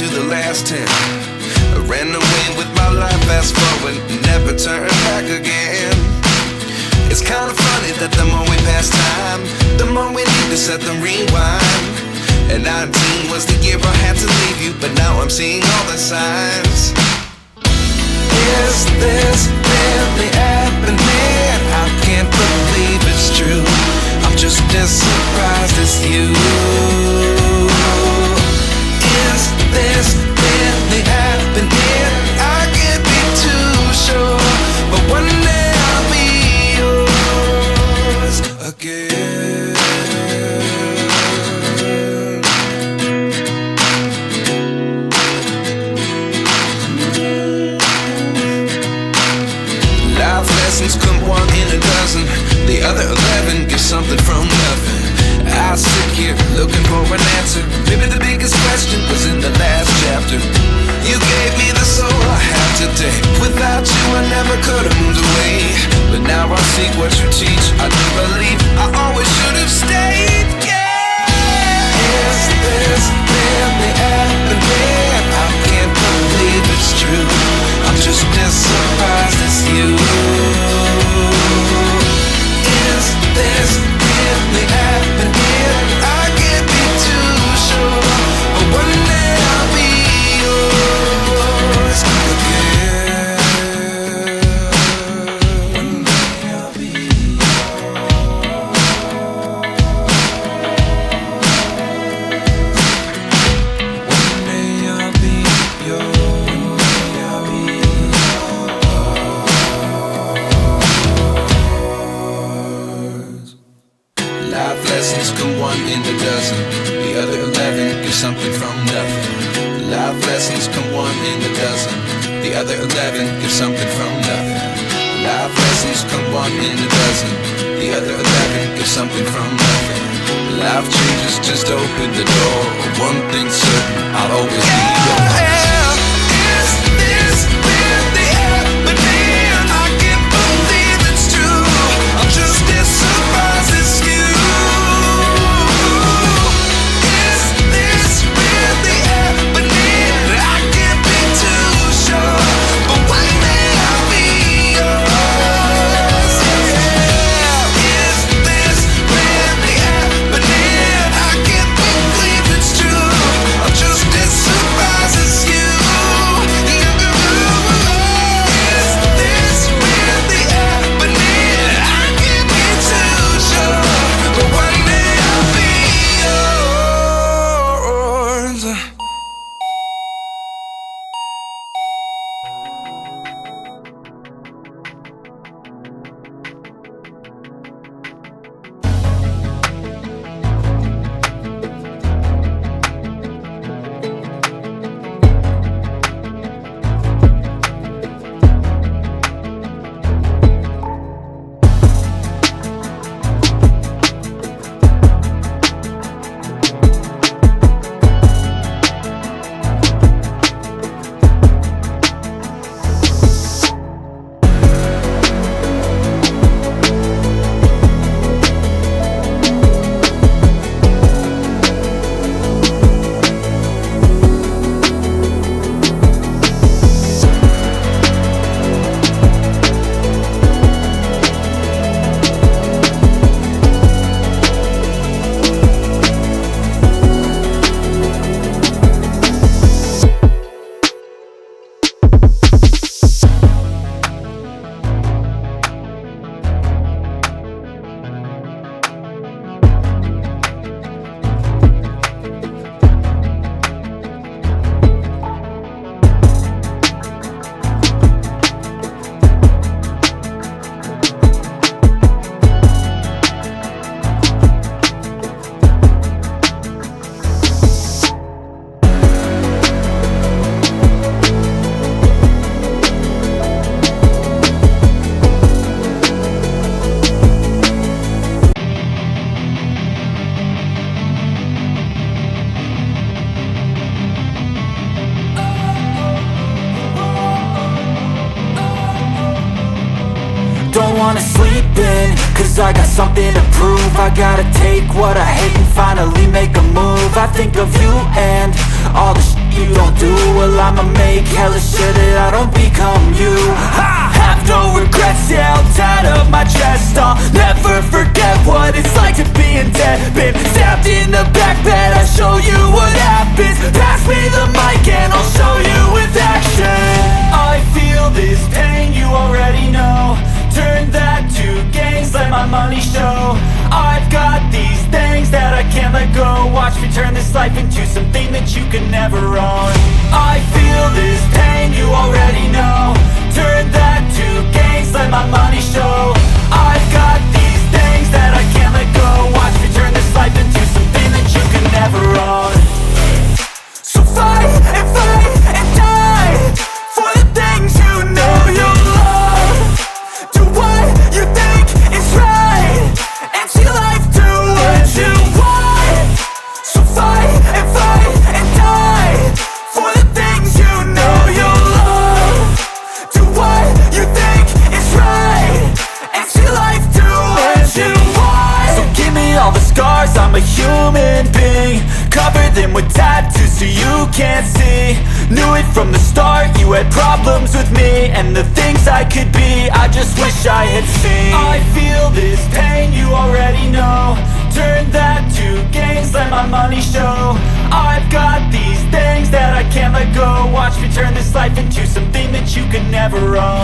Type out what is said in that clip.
to the last 10. I ran away with my life, fast forward, never turn back again. It's kind of funny that the more we pass time, the more we need to set them rewind. And 19 was the year I had to leave you, but now I'm seeing all the signs. Is this really happening? I can't believe it's true. I'm just as surprised as you. Is this really happening? I can't be too sure, but one day I'll be yours again. Life lessons come one in a dozen. The other 11 get something from nothing. I sit here looking for an answer. Maybe the biggest question was in the last chapter. You gave me the soul I have today. Without you I never could have moved away. But now I see what you teach. I do believe I always should have stayed. Yeah. Is this really happening? I can't believe it's true. I'm just as surprised as you. Is this really happening? I can't be too sure, but one day I'll be yours again. One day I'll be yours. One day I'll be yours. I'll be yours. Life lessons come one in a dozen. The other 11 give something from nothing. Life lessons come one in a dozen. The other 11 give something from nothing. Life lessons come one in a dozen. The other 11 give something from nothing. Life changes, just open the door. One thing's certain, I'll always be yours. Is this really happening? I can't believe it's true. I'm just as surprised as you. Is this really happening? I can't be too sure, but one day I'll be yours. Yeah. Is this really happening? I can't believe it's true. I'm just as surprised as you. Is this really happening? I can't be too sure, but one day I'll be yours. don't wanna sleep in, cause I got something to prove. I gotta take what I hate and finally make a move. I think of you and all the shit you don't do, well I'ma make hella sure that I don't become you. I have no regrets, yeah, I'll tie up my chest. I'll never forget what it's like to be in debt. Been stabbed in the back bed, I'll show you what happens. Pass me the mic and I'll show you with action. I feel this pain, you already know. Turn that to gains, let my money show. I've got these things that I can't let go. Watch me turn this life into something that you can never own. I feel this pain, you already know. Turn that to gains, let my money show. I've got these things that I can't let go. Watch me turn this life into something that you can never own. So fight and die for the things you know you love. Do what you think is right and see life do what you want. So fight and die for the things you know you love. Do what you think is right and see life do what you want. So give me all the scars, I'm a human being. Cover them with tattoos so you can't see. Knew it from the start, you had problems with me and the things I could be, I just wish I had seen. I feel this pain, you already know. Turn that to gains, let my money show. I've got these things that I can't let go. Watch me turn this life into something that you can never own.